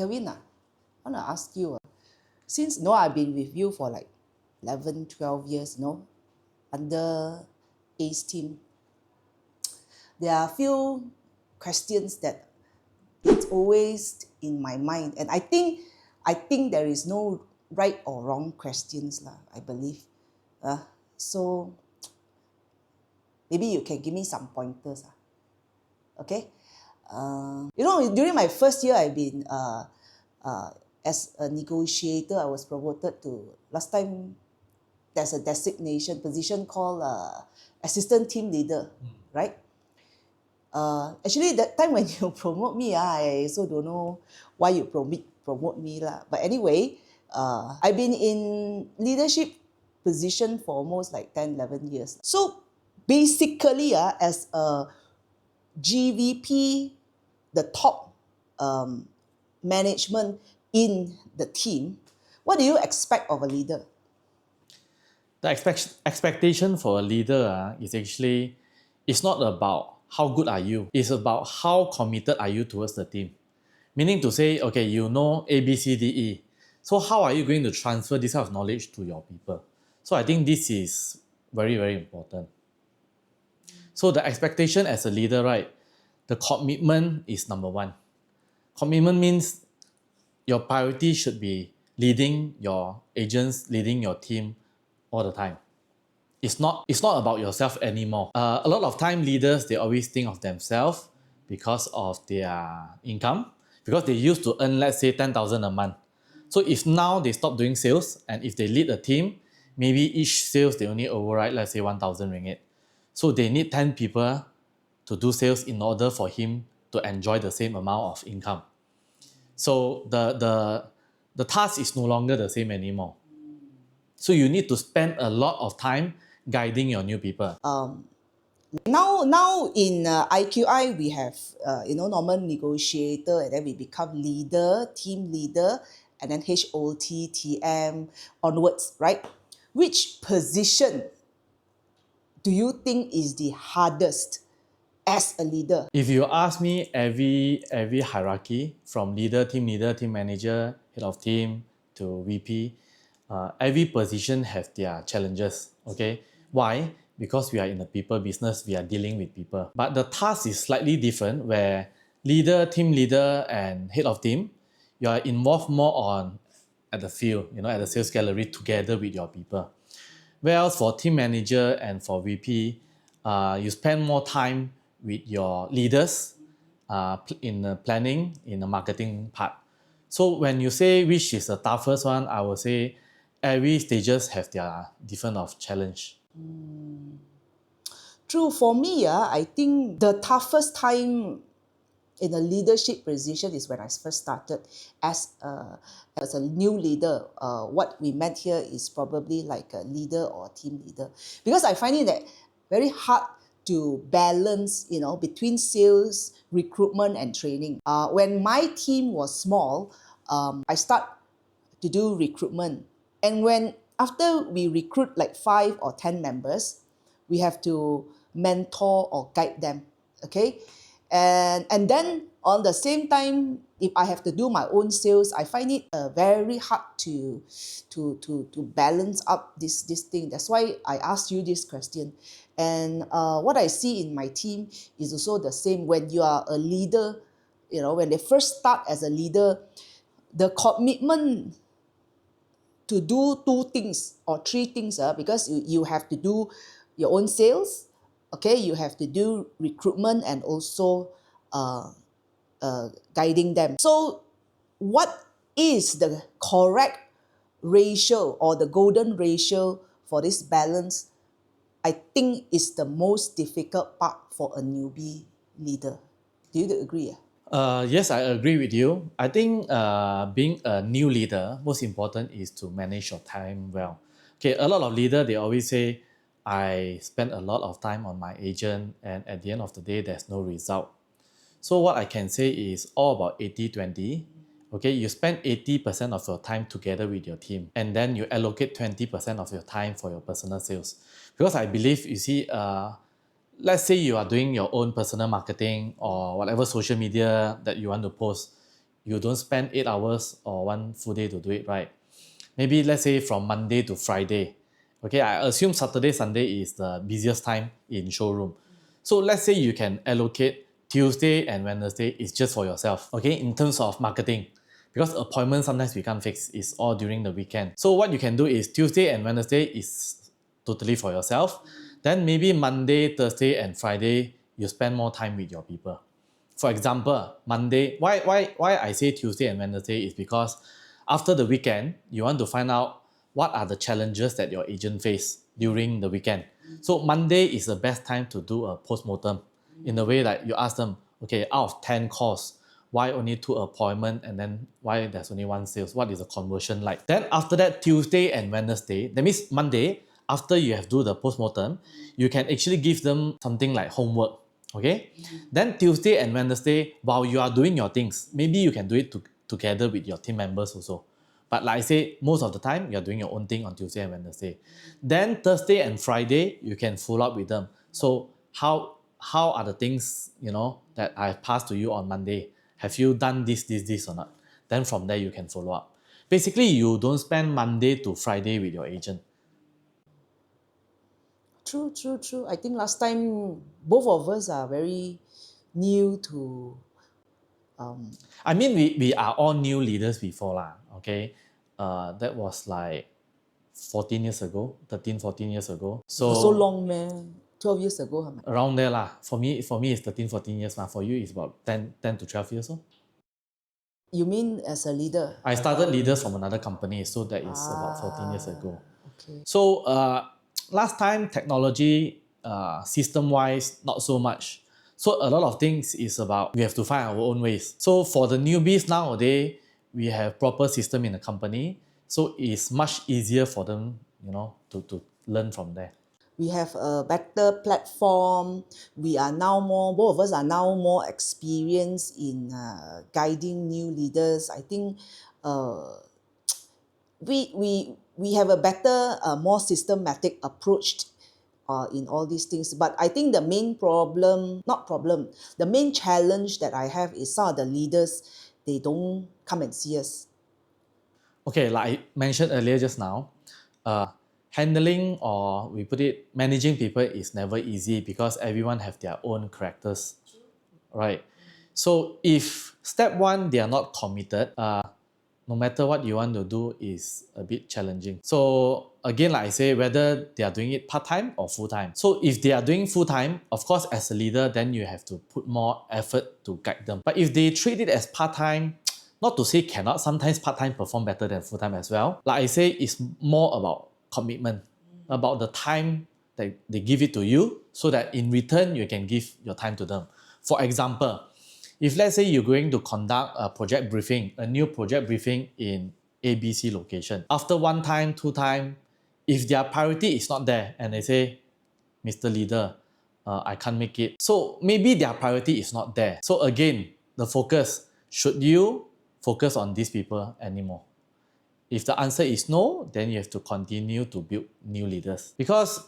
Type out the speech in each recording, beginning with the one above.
Kevin, I want to ask you, since I've been with you for like 11, 12 years, under ACE team, there are a few questions that it's always in my mind, and I think there is no right or wrong questions lah, I believe. So maybe you can give me some pointers. Okay? During my first year, I've been as a negotiator, I was promoted to, last time there's a designation position called assistant team leader, right? Actually, that time when you promote me, I also don't know why you promote me lah. But anyway, I've been in leadership position for almost like 10, 11 years. So basically, as a GVP, the top management in the team, what do you expect of a leader? The expectation for a leader is actually, it's not about how good are you, it's about how committed are you towards the team. Meaning to say, okay, you know A, B, C, D, E. So how are you going to transfer this kind of knowledge to your people? So I think this is very, very important. So the expectation as a leader, right? The commitment is number one. Commitment means your priority should be leading your agents, leading your team all the time. It's not about yourself anymore. A lot of time leaders, they always think of themselves because of their income, because they used to earn, let's say, 10,000 a month. So if now they stop doing sales, and if they lead a team, maybe each sales they only override, let's say, 1,000 ringgit. So they need 10 people to do sales in order for him to enjoy the same amount of income. So the task is no longer the same anymore. So you need to spend a lot of time guiding your new people. Now in IQI, we have normal negotiator, and then we become leader, team leader, and then HOT, TM onwards, right? Which position do you think is the hardest as a leader? If you ask me, every hierarchy from leader, team manager, head of team to VP, every position has their challenges. Okay, why? Because we are in the people business, we are dealing with people. But the task is slightly different, where leader, team leader, and head of team, you are involved more on at the field, at the sales gallery together with your people. Whereas for team manager and for VP, you spend more time with your leaders in the planning, in the marketing part. So when you say which is the toughest one, I would say every stages have their different of challenge. True, for me, I think the toughest time in a leadership position is when I first started as a new leader. What we meant here is probably like a leader or a team leader, because I find it that very hard to balance, between sales, recruitment, and training. When my team was small, I start to do recruitment, and after we recruit like 5 or 10 members, we have to mentor or guide them. Okay. And then on the same time, if I have to do my own sales, I find it very hard to balance up this thing. That's why I asked you this question. And what I see in my team is also the same. When you are a leader, when they first start as a leader, the commitment to do 2 things or 3 things, because you have to do your own sales, okay, you have to do recruitment, and also guiding them. So what is the correct ratio or the golden ratio for this balance? I think is the most difficult part for a newbie leader. Do you agree? Yes, I agree with you. I think being a new leader, most important is to manage your time well. Okay, a lot of leaders, they always say, I spend a lot of time on my agent, and at the end of the day, there's no result. So what I can say is all about 80-20. Okay, you spend 80% of your time together with your team, and then you allocate 20% of your time for your personal sales. Because I believe, you see, let's say you are doing your own personal marketing or whatever social media that you want to post, you don't spend 8 hours or one full day to do it, right? Maybe let's say from Monday to Friday. Okay, I assume Saturday, Sunday is the busiest time in showroom. So let's say you can allocate Tuesday and Wednesday is just for yourself, okay, in terms of marketing. Because appointments sometimes we can't fix, it's all during the weekend. So what you can do is Tuesday and Wednesday is totally for yourself. Then maybe Monday, Thursday, and Friday, you spend more time with your people. For example, Monday, why I say Tuesday and Wednesday is because after the weekend, you want to find out what are the challenges that your agent face during the weekend. So Monday is the best time to do a post-mortem in the way that you ask them, okay, out of 10 calls, why only 2 appointments and then why there's only 1 sales? What is the conversion like? Then after that, Tuesday and Wednesday, that means Monday, after you have do the post-mortem, you can actually give them something like homework. Okay, then Tuesday and Wednesday, while you are doing your things, maybe you can do it together with your team members also. But like I say, most of the time you're doing your own thing on Tuesday and Wednesday. Then Thursday and Friday, you can follow up with them. So how are the things that I passed to you on Monday? Have you done this or not? Then from there you can follow up. Basically, you don't spend Monday to Friday with your agent. True, true, true. I think last time both of us are very new to I mean, we are all new leaders before lah. Okay, that was like 14 years ago, 13, 14 years ago. for so long, man. 12 years ago, huh? Around there lah. For me it's 13, 14 years lah. For you it's about 10 to 12 years old. You mean as a leader? I started leaders from another company, so that is about 14 years ago. Okay. So last time technology, system-wise, not so much. So a lot of things is about we have to find our own ways. So for the newbies nowadays, we have proper system in the company. So it's much easier for them, to learn from there. We have a better platform. We are now both of us are now more experienced in guiding new leaders. I think we have a better, more systematic approach in all these things. But I think the main the main challenge that I have is some of the leaders, they don't come and see us. Okay, like I mentioned earlier just now, handling or we put it managing people is never easy because everyone have their own characters, right? So if step one they are not committed, no matter what you want to do is a bit challenging. So again, like I say, whether they are doing it part-time or full-time. So if they are doing full-time, of course, as a leader, then you have to put more effort to guide them. But if they treat it as part-time, not to say cannot, sometimes part-time perform better than full-time as well. Like I say, it's more about commitment, about the time that they give it to you so that in return, you can give your time to them. For example, if let's say you're going to conduct a project briefing, a new project briefing in ABC location, after 1 time, 2 time, if their priority is not there and they say, Mr. Leader, I can't make it. So maybe their priority is not there. So again, the focus, should you focus on these people anymore? If the answer is no, then you have to continue to build new leaders. Because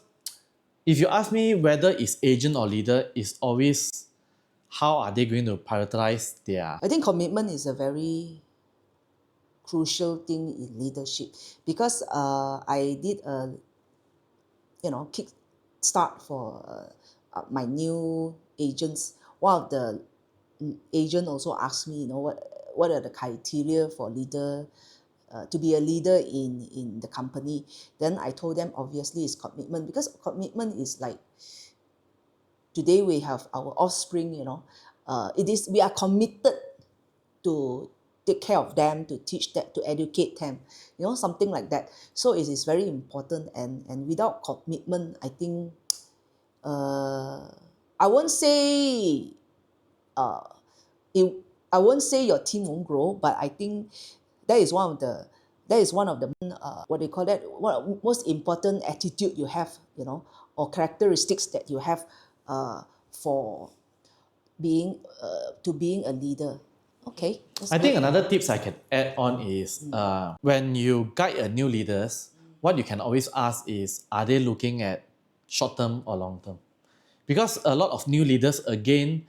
if you ask me whether it's agent or leader, it's always how are they going to prioritize their... I think commitment is a very crucial thing in leadership because I did a kick start for my new agents. One of the agent also asked me, what are the criteria for leader to be a leader in the company. Then I told them obviously it's commitment, because commitment is like today we have our offspring, we are committed to take care of them, to teach them, to educate them, something like that. So it is very important, and without commitment, I think I won't say I won't say your team won't grow, but I think that is one of the what do you call that? What most important attitude you have, or characteristics that you have for being a leader. Okay. I think another tips I can add on is when you guide a new leaders, what you can always ask is, are they looking at short term or long term? Because a lot of new leaders, again,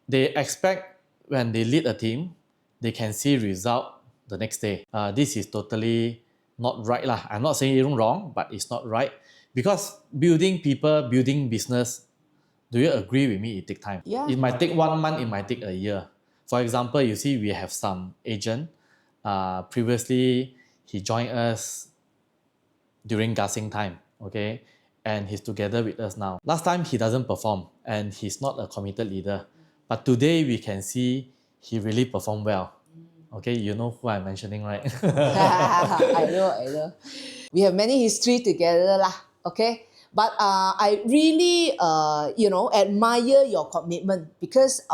they expect when they lead a team, they can see result the next day. This is totally not right lah. I'm not saying it's wrong, but it's not right because building people, building business. Do you agree with me? It take time. Yeah. It might take 1 month. It might take a year. For example, you see, we have some agent. Previously, he joined us during gassing time. Okay, and he's together with us now. Last time he doesn't perform, and he's not a committed leader. But today we can see he really performed well. Okay, you know who I'm mentioning, right? I know. We have many history together lah. Okay, but I really admire your commitment because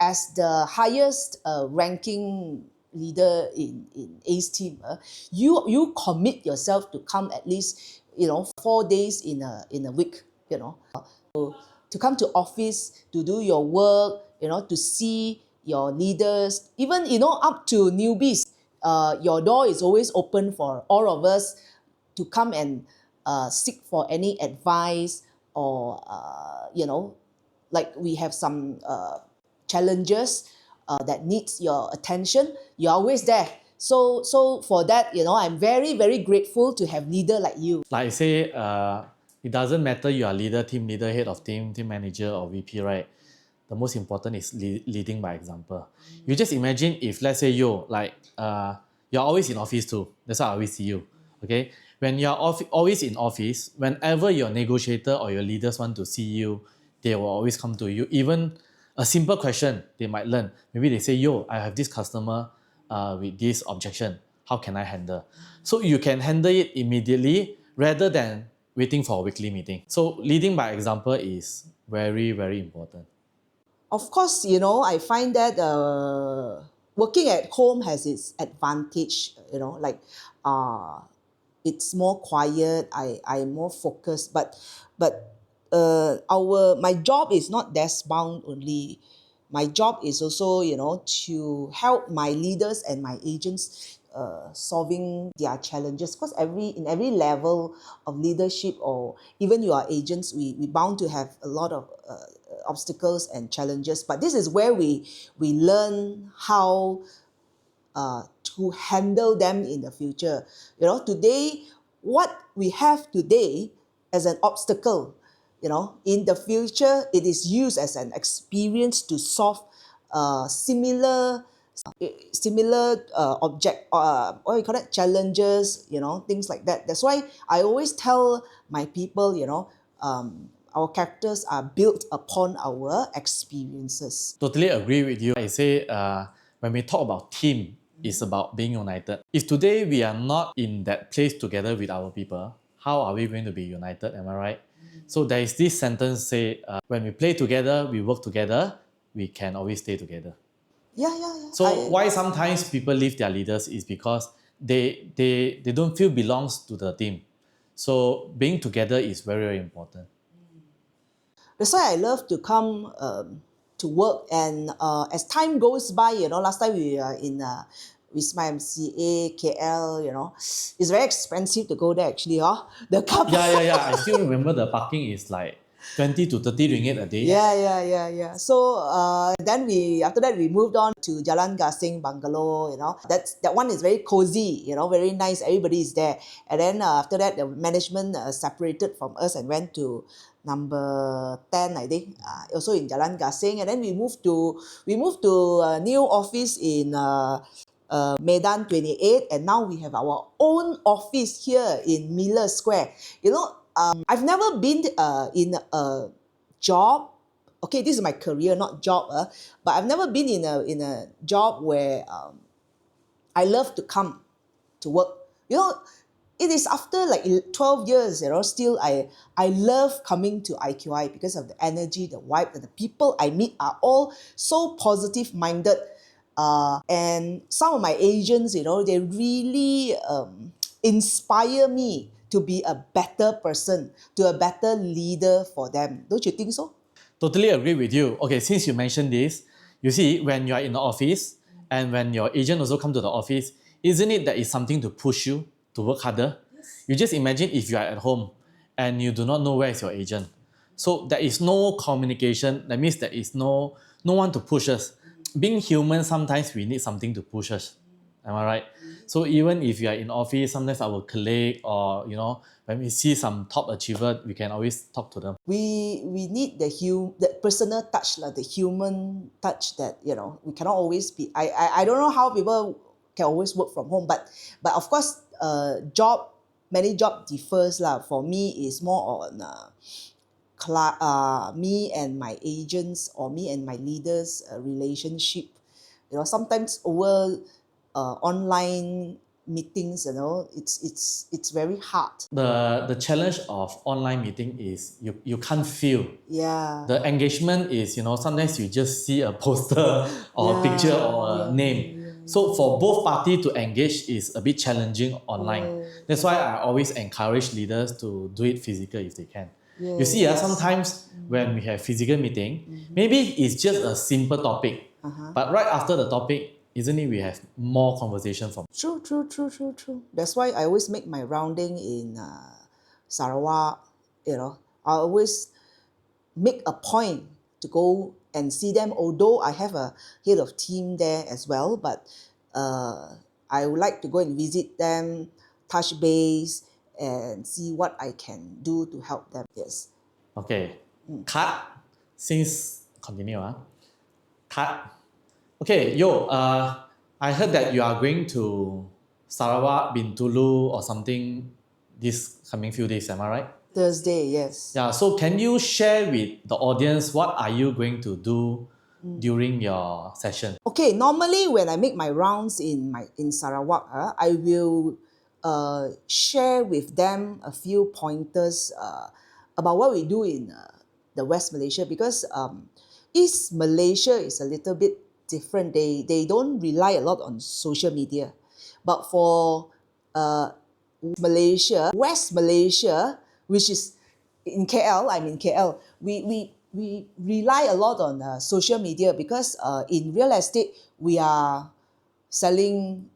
as the highest ranking leader in Ace team, you commit yourself to come at least 4 days in a week. To come to office to do your work, to see your leaders, even up to newbies. Your door is always open for all of us to come and seek for any advice or like we have some challenges that needs your attention. You're always there. So for that, I'm very, very grateful to have leader like you. Like I say, it doesn't matter you are leader, team leader, head of team, team manager or VP, right? The most important is leading by example. You just imagine if, let's say you're always in office too. That's why I always see you. Okay? When you're always in office, whenever your negotiator or your leaders want to see you, they will always come to you. Even a simple question they might learn. Maybe they say, I have this customer with this objection. How can I handle? So you can handle it immediately rather than waiting for a weekly meeting. So leading by example is very, very important. Of course, I find that working at home has its advantage, it's more quiet, I'm more focused, but my job is not desk bound only. My job is also, to help my leaders and my agents solving their challenges, because in every level of leadership or even you are agents, we bound to have a lot of obstacles and challenges, but this is where we learn how to handle them in the future. Today, what we have today as an obstacle, in the future, it is used as an experience to solve similar challenges, things like that. That's why I always tell my people, our characters are built upon our experiences. Totally agree with you. I say when we talk about team, it's about being united. If today we are not in that place together with our people, how are we going to be united? Am I right? So there is this sentence say, when we play together, we work together, we can always stay together. Yeah. So why sometimes people leave their leaders is because they don't feel belongs to the team. So being together is very, very important. That's why I love to come to work, and as time goes by, last time we were in Wisma MCA, KL, it's very expensive to go there actually, the car park. Yeah. I still remember the parking is like 20 to 30 ringgit a day. Yeah. So after that we moved on to Jalan Gasing Bungalow. That one is very cozy. Very nice. Everybody is there. And then after that, the management separated from us and went to number 10, I think, also in Jalan Gasing. And then we moved to a new office in Medan 28, and now we have our own office here in Miller Square. I've never been in a job. Okay, this is my career, not job. But I've never been in a job where I love to come to work. It is after like 12 years, still I love coming to IQI because of the energy, the vibe, and the people I meet are all so positive minded. And some of my agents, they really inspire me to be a better person, to a better leader for them. Don't you think so? Totally agree with you. Okay, since you mentioned this, you see, when you are in the office and when your agent also come to the office, isn't it that is something to push you to work harder? Yes. You just imagine if you are at home and you do not know where is your agent. So there is no communication. That means there is no one to push us. being human, sometimes we need something to push us. Am I right? So even if you are in office, sometimes our colleague or when we see some top achiever, we can always talk to them. We need the personal touch, the human touch that we cannot always be. I don't know how people can always work from home, but of course, many job differs lah. For me, is more on me and my agents or me and my leaders relationship. Sometimes over online meetings, it's very hard. The challenge of online meeting is you can't feel. Yeah. The engagement is, sometimes you just see a poster or a picture or a name. So for both parties to engage is a bit challenging online. That's why I always encourage leaders to do it physical if they can. You see, sometimes when we have physical meeting, maybe it's just a simple topic. But right after the topic, isn't it we have more conversation from? True. That's why I always make my rounding in Sarawak. I always make a point to go and see them, although I have a head of team there as well, but I would like to go and visit them, touch base, and see what I can do to help them. Yes. Okay. Cut. Since continue. Cut. Okay, I heard that you are going to Sarawak, Bintulu or something this coming few days, am I right? Thursday, yes. Yeah, so can you share with the audience what are you going to do during your session? Okay, normally when I make my rounds in Sarawak, I will share with them a few pointers about what we do in the West Malaysia, because East Malaysia is a little bit different. They don't rely a lot on social media, but for West Malaysia, which is in KL, I'm in KL, we rely a lot on social media, because in real estate we are selling,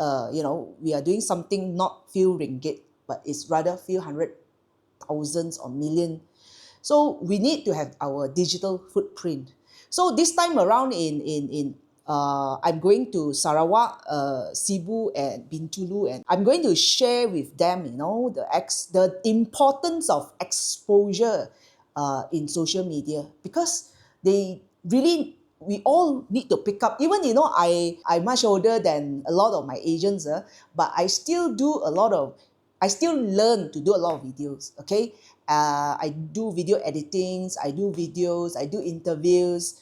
we are doing something not few ringgit, but it's rather few hundred thousands or million. So we need to have our digital footprint. So this time around I'm going to Sarawak, Cebu and Bintulu, and I'm going to share with them, the importance of exposure in social media, because we all need to pick up. Even I'm much older than a lot of my agents, but I still learn to do a lot of videos. Okay, I do video editings, I do videos, I do interviews,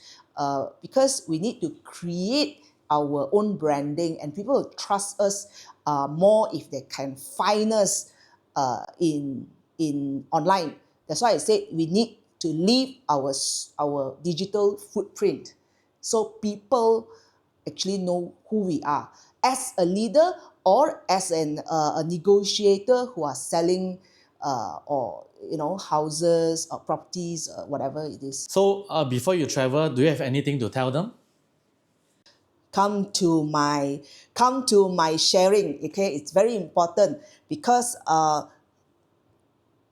because we need to create our own branding, and people will trust us more if they can find us in online. That's why I said we need to leave our digital footprint, so people actually know who we are as a leader or as a negotiator who are selling or houses or properties, whatever it is. So before you travel, do you have anything to tell them? Come to my sharing. Okay, it's very important, because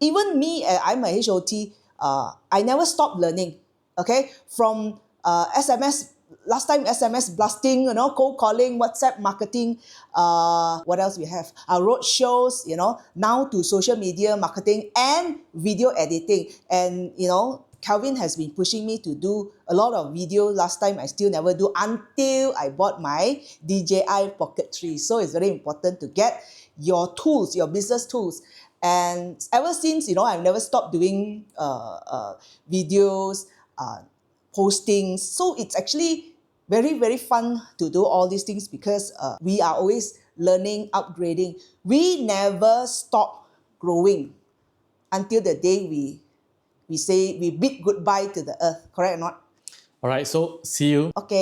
even me, I'm a HOT, I never stop learning. Okay, from SMS, last time SMS blasting, cold calling, WhatsApp marketing, what else we have? Road shows, now to social media marketing and video editing. And, Calvin has been pushing me to do a lot of video. Last time I still never do, until I bought my DJI Pocket 3. So it's very important to get your tools, your business tools. And ever since, I've never stopped doing videos, postings. So it's actually very, very fun to do all these things, because we are always learning, upgrading. We never stop growing until the day we bid goodbye to the earth. Correct or not? All right, so see you. Okay.